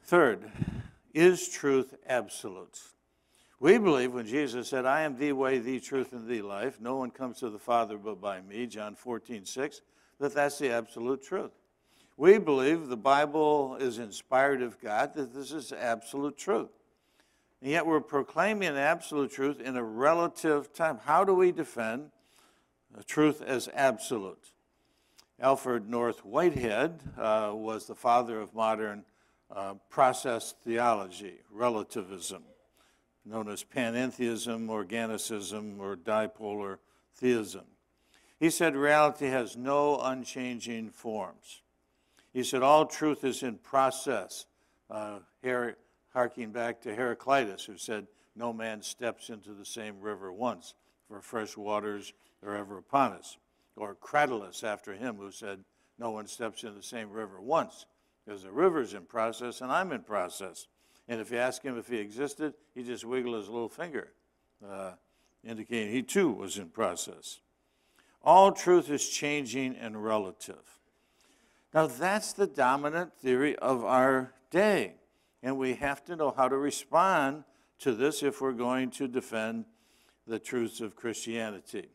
Third, is truth absolute? We believe when Jesus said, I am the way, the truth, and the life, no one comes to the Father but by me, John 14:6, that that's the absolute truth. We believe the Bible is inspired of God, that this is absolute truth. And yet we're proclaiming an absolute truth in a relative time. How do we defend the truth as absolute? Alfred North Whitehead was the father of modern process theology, relativism, known as panentheism, organicism, or dipolar theism. He said reality has no unchanging forms. He said all truth is in process, harking back to Heraclitus, who said no man steps into the same river once, for fresh waters are ever upon us. Or Cratylus after him, who said no one steps into the same river once, because the river's in process and I'm in process. And if you ask him if he existed, he just wiggled his little finger, indicating he too was in process. All truth is changing and relative. Now that's the dominant theory of our day. And we have to know how to respond to this if we're going to defend the truths of Christianity.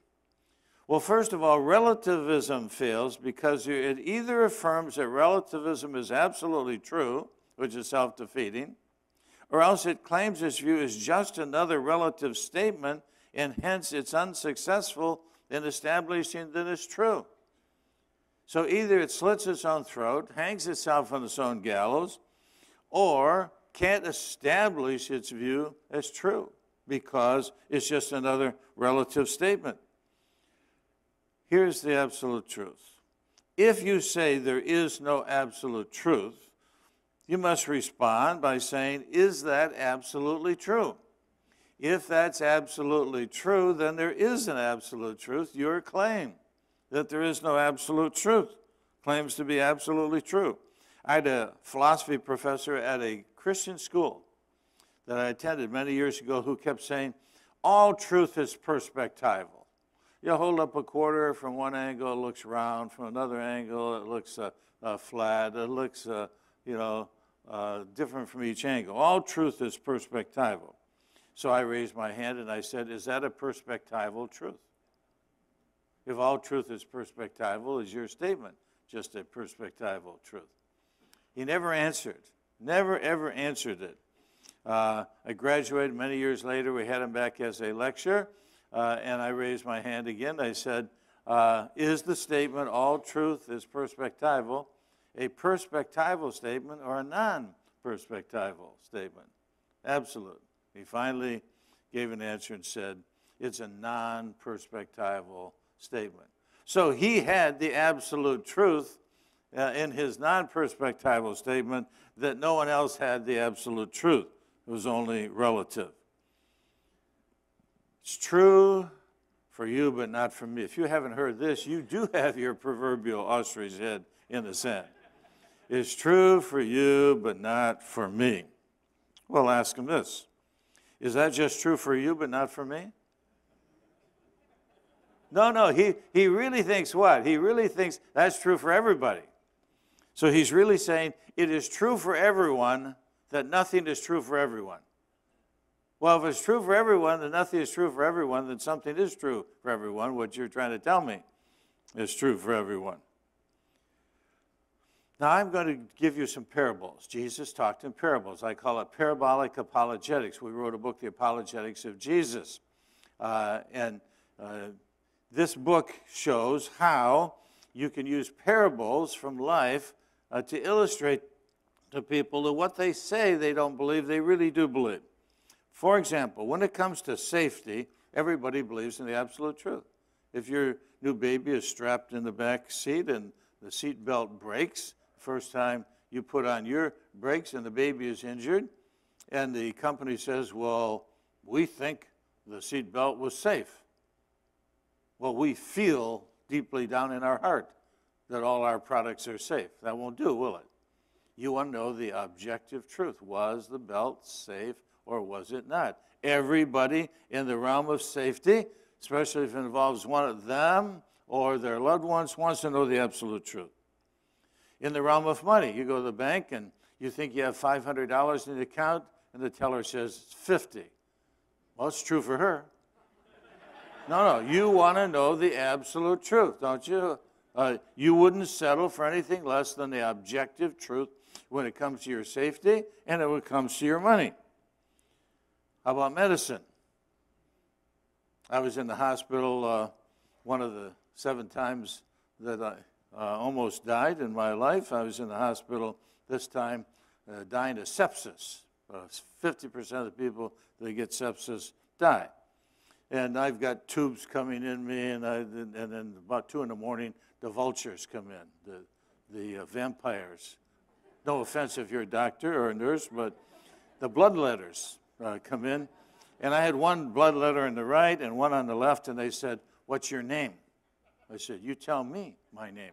Well, first of all, relativism fails because it either affirms that relativism is absolutely true, which is self-defeating, or else it claims its view is just another relative statement, and hence it's unsuccessful in establishing that it's true. So either it slits its own throat, hangs itself on its own gallows, or can't establish its view as true because it's just another relative statement. Here's the absolute truth. If you say there is no absolute truth, you must respond by saying, is that absolutely true? If that's absolutely true, then there is an absolute truth. Your claim that there is no absolute truth claims to be absolutely true. I had a philosophy professor at a Christian school that I attended many years ago who kept saying, all truth is perspectival. You hold up a quarter from one angle, it looks round. From another angle, it looks flat. It looks, different from each angle. All truth is perspectival. So I raised my hand and I said, is that a perspectival truth? If all truth is perspectival, is your statement just a perspectival truth? He never answered, never ever answered it. I graduated many years later. We had him back as a lecturer, and I raised my hand again. I said, is the statement, all truth is perspectival, a perspectival statement or a non-perspectival statement? Absolute. He finally gave an answer and said, it's a non-perspectival statement. So he had the absolute truth in his non-perspectival statement that no one else had the absolute truth. It was only relative. It's true for you, but not for me. If you haven't heard this, you do have your proverbial ostrich head in the sand. It's true for you, but not for me. Well, ask him this. Is that just true for you, but not for me? No, he really thinks what? He really thinks that's true for everybody. So he's really saying it is true for everyone that nothing is true for everyone. Well, if it's true for everyone, then nothing is true for everyone, then something is true for everyone. What you're trying to tell me is true for everyone. Now, I'm going to give you some parables. Jesus talked in parables. I call it parabolic apologetics. We wrote a book, The Apologetics of Jesus. This book shows how you can use parables from life to illustrate to people that what they say they don't believe, they really do believe. For example, when it comes to safety, everybody believes in the absolute truth. If your new baby is strapped in the back seat and the seat belt breaks, first time you put on your brakes and the baby is injured, and the company says, well, we think the seat belt was safe. Well, we feel deeply down in our heart that all our products are safe. That won't do, will it? You want to know the objective truth. Was the belt safe or was it not? Everybody in the realm of safety, especially if it involves one of them or their loved ones, wants to know the absolute truth. In the realm of money, you go to the bank and You think you have $500 in the account, and the teller says it's 50. Well, it's true for her. No, you want to know the absolute truth, don't you? You wouldn't settle for anything less than the objective truth when it comes to your safety and when it comes to your money. How about medicine? I was in the hospital one of the 7 times that I almost died in my life. I was in the hospital this time dying of sepsis. 50% of the people that get sepsis die. And I've got tubes coming in me, and then about 2 in the morning, the vultures come in, the vampires. No offense if you're a doctor or a nurse, but the bloodletters come in. And I had one blood letter on the right and one on the left, and they said, "What's your name?" I said, "You tell me my name.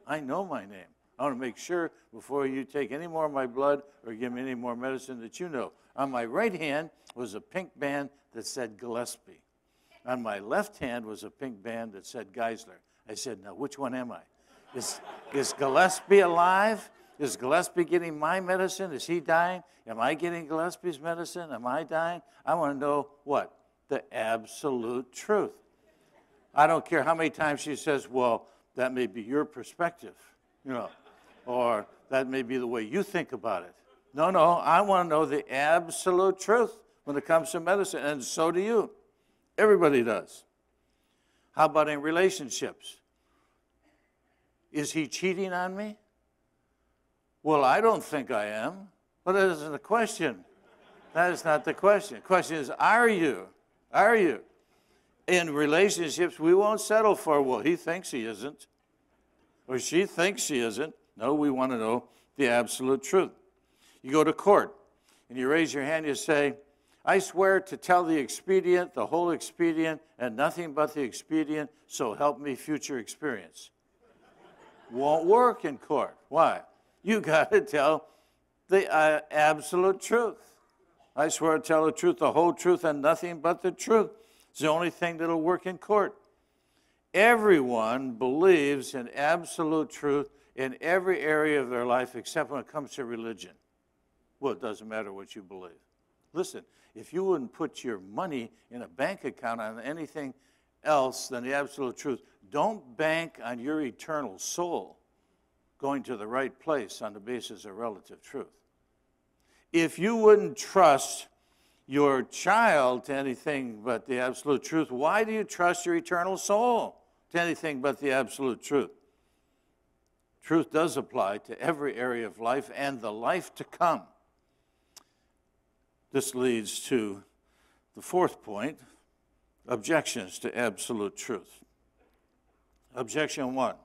I know my name. I want to make sure before you take any more of my blood or give me any more medicine that you know." On my right hand was a pink band that said Gillespie. On my left hand was a pink band that said Geisler. I said, "Now, which one am I? Is Gillespie alive? Is Gillespie getting my medicine? Is he dying? Am I getting Gillespie's medicine? Am I dying?" I want to know what? The absolute truth. I don't care how many times she says, "Well, that may be your perspective, you know, or that may be the way you think about it." No, I want to know the absolute truth when it comes to medicine, and so do you. Everybody does. How about in relationships? Is he cheating on me? Well, I don't think I am. But that isn't the question. That is not the question. The question is, are you? Are you? In relationships, we won't settle for, well, he thinks he isn't, or she thinks she isn't. No, we want to know the absolute truth. You go to court, and you raise your hand, you say, "I swear to tell the expedient, the whole expedient, and nothing but the expedient, so help me future experience." Won't work in court. Why? You got to tell the absolute truth. I swear to tell the truth, the whole truth, and nothing but the truth. It's the only thing that'll work in court. Everyone believes in absolute truth in every area of their life except when it comes to religion. Well, it doesn't matter what you believe. Listen, if you wouldn't put your money in a bank account on anything else than the absolute truth, don't bank on your eternal soul going to the right place on the basis of relative truth. If you wouldn't trust your child to anything but the absolute truth, why do you trust your eternal soul to anything but the absolute truth? Truth does apply to every area of life and the life to come. This leads to the 4th point, objections to absolute truth. Objection 1,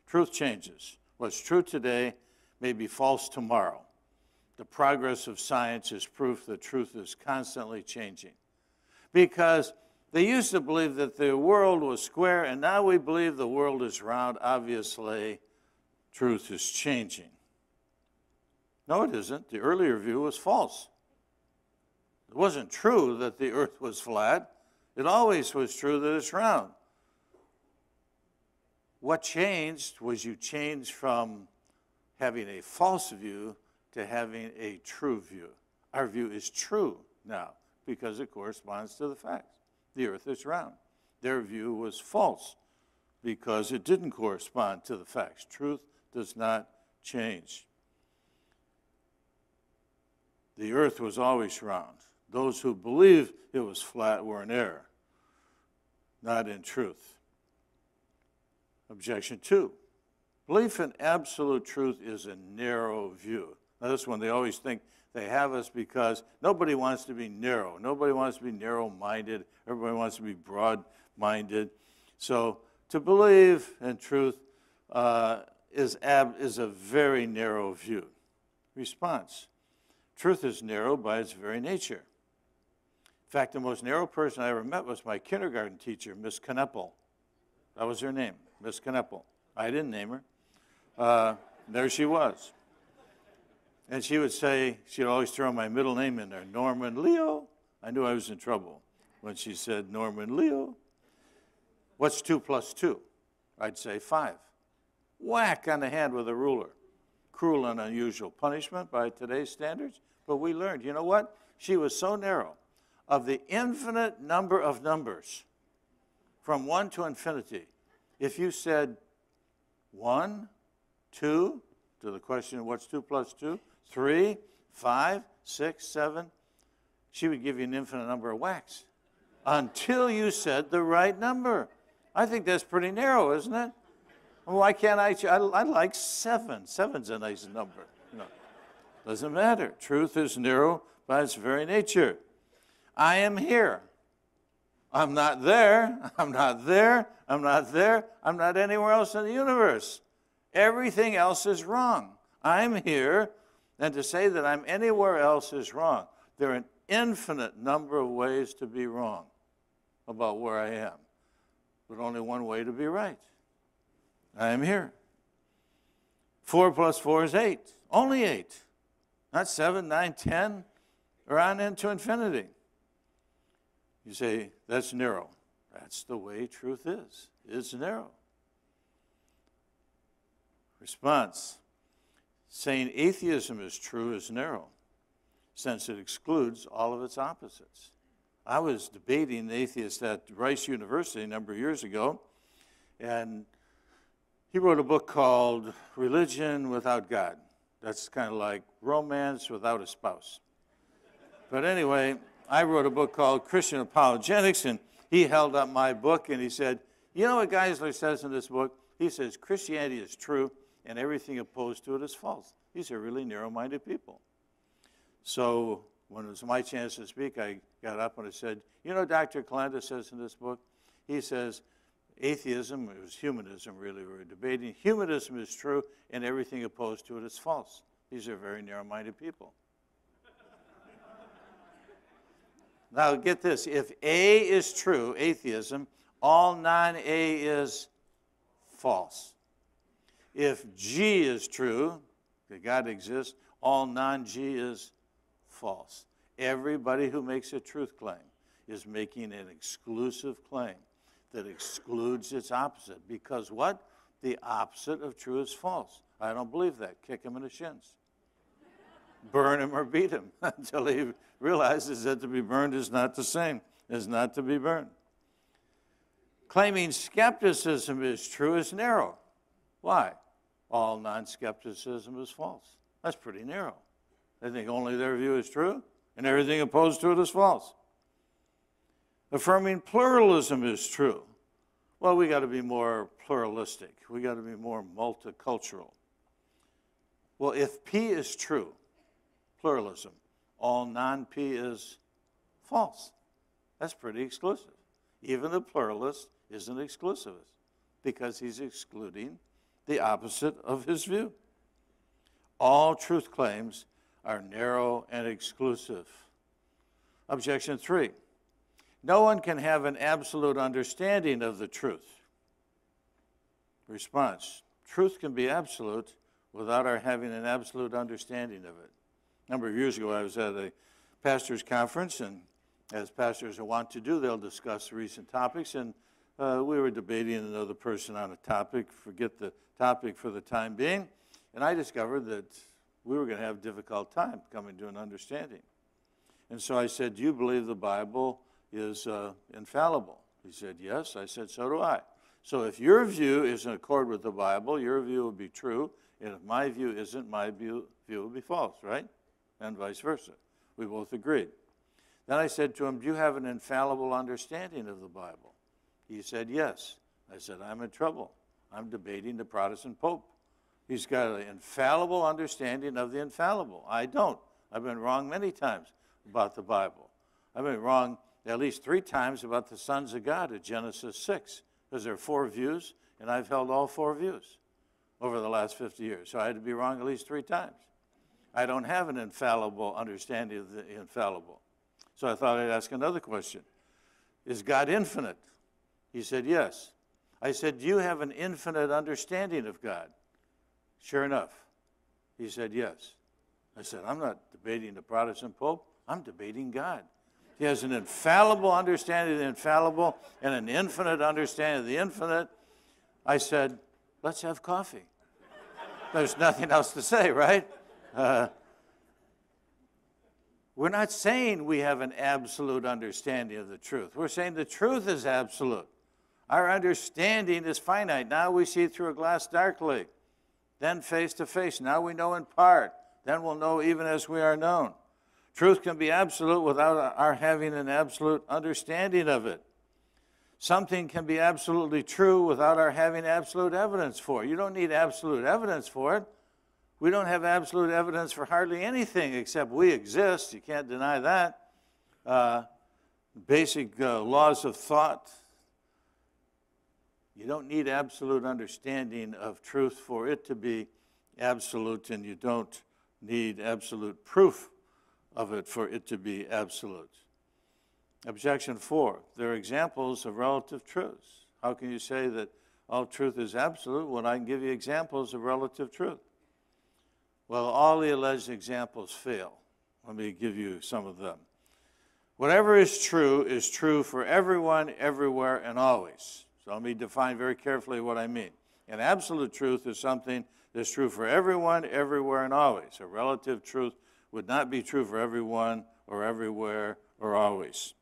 truth changes. What's true today may be false tomorrow. The progress of science is proof that truth is constantly changing. Because they used to believe that the world was square, and now we believe the world is round. Obviously, truth is changing. No, it isn't. The earlier view was false. It wasn't true that the earth was flat. It always was true that it's round. What changed was you changed from having a false view to having a true view. Our view is true now because it corresponds to the facts. The earth is round. Their view was false because it didn't correspond to the facts. Truth does not change. The earth was always round. Those who believed it was flat were in error, not in truth. Objection 2. Belief in absolute truth is a narrow view. Now, this one, they always think they have us because nobody wants to be narrow. Nobody wants to be narrow-minded. Everybody wants to be broad-minded. So to believe in truth is a very narrow view. Response. Truth is narrow by its very nature. In fact, the most narrow person I ever met was my kindergarten teacher, Miss Kneppel. That was her name, Miss Kneppel. I didn't name her. There she was. And she would say, she'd always throw my middle name in there, Norman Leo. I knew I was in trouble when she said Norman Leo. What's 2 plus 2? I'd say 5. Whack on the hand with a ruler. cruel and unusual punishment by today's standards. But we learned, you know what? She was so narrow. Of the infinite number of numbers, from 1 to infinity, if you said 1, 2, to the question, what's 2 plus 2? 3, 5, 6, 7, she would give you an infinite number of whacks until you said the right number. I think that's pretty narrow, isn't it? Well, why can't I like 7. 7's a nice number. You know, doesn't matter. Truth is narrow by its very nature. I am here. I'm not there. I'm not there. I'm not there. I'm not anywhere else in the universe. Everything else is wrong. I'm here, and to say that I'm anywhere else is wrong. There are an infinite number of ways to be wrong about where I am, but only one way to be right. I am here. 4 plus 4 is 8. Only 8. Not 7, 9, 10, or on into infinity. You say, that's narrow. That's the way truth is. It's narrow. Response. Saying atheism is true is narrow, since it excludes all of its opposites. I was debating an atheist at Rice University a number of years ago, and he wrote a book called Religion Without God. That's kind of like romance without a spouse. But anyway, I wrote a book called Christian Apologetics, and he held up my book and he said, you know what Geisler says in this book? He says, Christianity is true and everything opposed to it is false. These are really narrow-minded people. So when it was my chance to speak, I got up and I said, you know Dr. Kalenda says in this book? He says, atheism, it was humanism really we were debating, humanism is true and everything opposed to it is false. These are very narrow-minded people. Now get this, if A is true, atheism, all non-A is false. If G is true, that God exists, all non-G is false. Everybody who makes a truth claim is making an exclusive claim that excludes its opposite. Because what? The opposite of true is false. I don't believe that. Kick him in the shins. Burn him or beat him until he realizes that to be burned is not the same as not to be burned. Claiming skepticism is true is narrow. Why? All non-skepticism is false. That's pretty narrow. They think only their view is true and everything opposed to it is false. Affirming pluralism is true. Well, we got to be more pluralistic. We got to be more multicultural. Well, if P is true, pluralism, all non-P is false. That's pretty exclusive. Even the pluralist is an exclusivist because he's excluding the opposite of his view. All truth claims are narrow and exclusive. Objection 3. No one can have an absolute understanding of the truth. Response. Truth can be absolute without our having an absolute understanding of it. A number of years ago, I was at a pastor's conference, and as pastors are wont to do, they'll discuss recent topics, and we were debating another person on a topic, forget the topic for the time being, and I discovered that we were going to have a difficult time coming to an understanding. And so I said, do you believe the Bible is infallible? He said, yes. I said, so do I. So if your view is in accord with the Bible, your view will be true, and if my view isn't, my view will be false, right? And vice versa. We both agreed. Then I said to him, do you have an infallible understanding of the Bible? He said, yes. I said, I'm in trouble. I'm debating the Protestant Pope. He's got an infallible understanding of the infallible. I don't. I've been wrong many times about the Bible. I've been wrong at least 3 times about the sons of God at Genesis 6, because there are 4 views, and I've held all 4 views over the last 50 years. So I had to be wrong at least 3 times. I don't have an infallible understanding of the infallible. So I thought I'd ask another question. Is God infinite? He said, yes. I said, do you have an infinite understanding of God? Sure enough, he said, yes. I said, I'm not debating the Protestant Pope. I'm debating God. He has an infallible understanding of the infallible and an infinite understanding of the infinite. I said, let's have coffee. There's nothing else to say, right? We're not saying we have an absolute understanding of the truth. We're saying the truth is absolute. Our understanding is finite. Now we see through a glass darkly, then face to face. Now we know in part, then we'll know even as we are known. Truth can be absolute without our having an absolute understanding of it. Something can be absolutely true without our having absolute evidence for it. You don't need absolute evidence for it. We don't have absolute evidence for hardly anything except we exist. You can't deny that. Basic laws of thought. You don't need absolute understanding of truth for it to be absolute, and you don't need absolute proof of it for it to be absolute. Objection 4, there are examples of relative truths. How can you say that all truth is absolute when I can give you examples of relative truth? Well, all the alleged examples fail. Let me give you some of them. Whatever is true for everyone, everywhere, and always. So let me define very carefully what I mean. An absolute truth is something that's true for everyone, everywhere, and always. A relative truth would not be true for everyone or everywhere or always.